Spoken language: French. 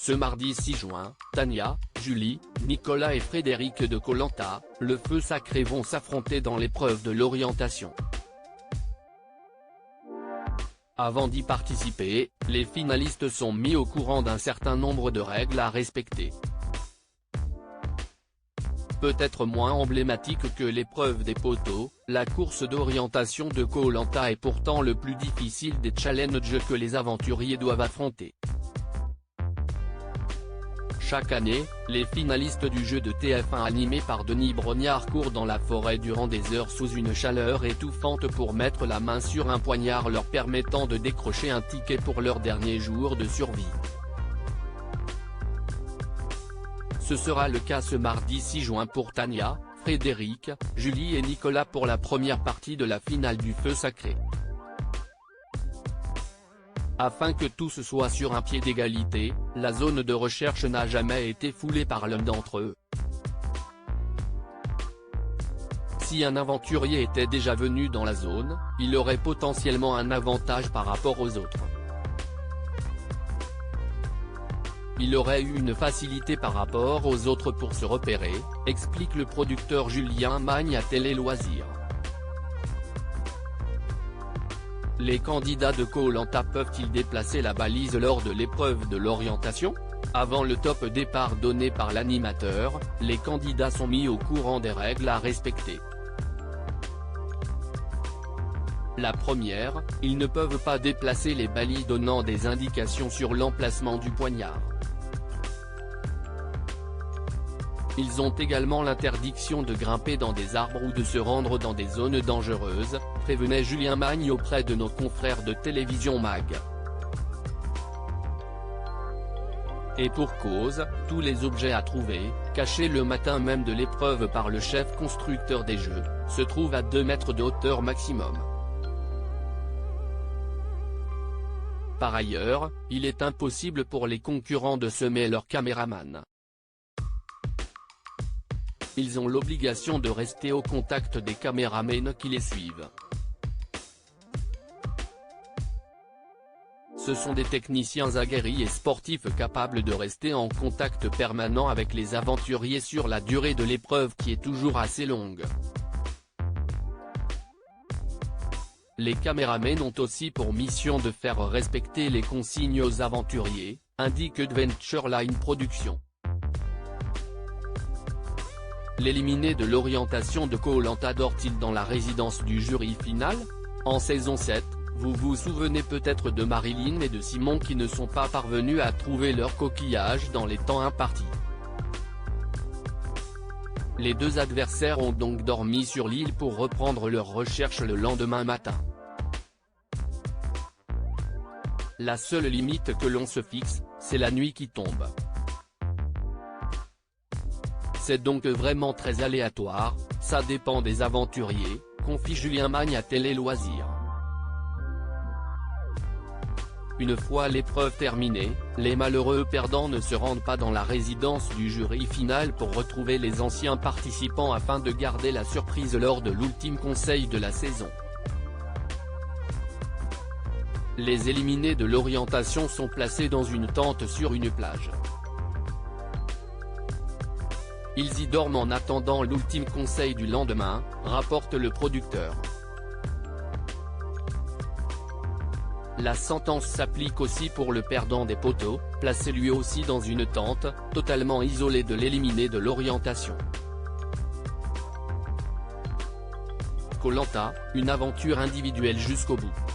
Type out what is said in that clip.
Ce mardi 6 juin, Tania, Julie, Nicolas et Frédéric de Koh Lanta, le feu sacré vont s'affronter dans l'épreuve de l'orientation. Avant d'y participer, les finalistes sont mis au courant d'un certain nombre de règles à respecter. Peut-être moins emblématique que l'épreuve des poteaux, la course d'orientation de Koh Lanta est pourtant le plus difficile des challenges que les aventuriers doivent affronter. Chaque année, les finalistes du jeu de TF1 animé par Denis Brognard courent dans la forêt durant des heures sous une chaleur étouffante pour mettre la main sur un poignard leur permettant de décrocher un ticket pour leur dernier jour de survie. Ce sera le cas ce mardi 6 juin pour Tania, Frédéric, Julie et Nicolas pour la première partie de la finale du feu sacré. Afin que tous soient sur un pied d'égalité, la zone de recherche n'a jamais été foulée par l'un d'entre eux. Si un aventurier était déjà venu dans la zone, il aurait potentiellement un avantage par rapport aux autres. Il aurait eu une facilité par rapport aux autres pour se repérer, explique le producteur Julien Magne à Télé Loisirs. Les candidats de Koh Lanta peuvent-ils déplacer la balise lors de l'épreuve de l'orientation? Avant le top départ donné par l'animateur, les candidats sont mis au courant des règles à respecter. La première, ils ne peuvent pas déplacer les balises donnant des indications sur l'emplacement du poignard. Ils ont également l'interdiction de grimper dans des arbres ou de se rendre dans des zones dangereuses, prévenait Julien Magne auprès de nos confrères de Télévision Mag. Et pour cause, tous les objets à trouver, cachés le matin même de l'épreuve par le chef constructeur des jeux, se trouvent à 2 mètres de hauteur maximum. Par ailleurs, il est impossible pour les concurrents de semer leurs caméramans. Ils ont l'obligation de rester au contact des caméramans qui les suivent. Ce sont des techniciens aguerris et sportifs capables de rester en contact permanent avec les aventuriers sur la durée de l'épreuve qui est toujours assez longue. Les caméramans ont aussi pour mission de faire respecter les consignes aux aventuriers, indique Adventure Line Productions. L'éliminé de l'orientation de Koh Lanta dort-il dans la résidence du jury final? En saison 7, vous vous souvenez peut-être de Marilyn et de Simon qui ne sont pas parvenus à trouver leur coquillage dans les temps impartis. Les deux adversaires ont donc dormi sur l'île pour reprendre leur recherche le lendemain matin. La seule limite que l'on se fixe, c'est la nuit qui tombe. C'est donc vraiment très aléatoire, ça dépend des aventuriers, confie Julien Magne à Télé Loisirs. Une fois l'épreuve terminée, les malheureux perdants ne se rendent pas dans la résidence du jury final pour retrouver les anciens participants afin de garder la surprise lors de l'ultime conseil de la saison. Les éliminés de l'orientation sont placés dans une tente sur une plage. Ils y dorment en attendant l'ultime conseil du lendemain, rapporte le producteur. La sentence s'applique aussi pour le perdant des poteaux, placé lui aussi dans une tente, totalement isolé de l'éliminé de l'orientation. Koh Lanta, une aventure individuelle jusqu'au bout.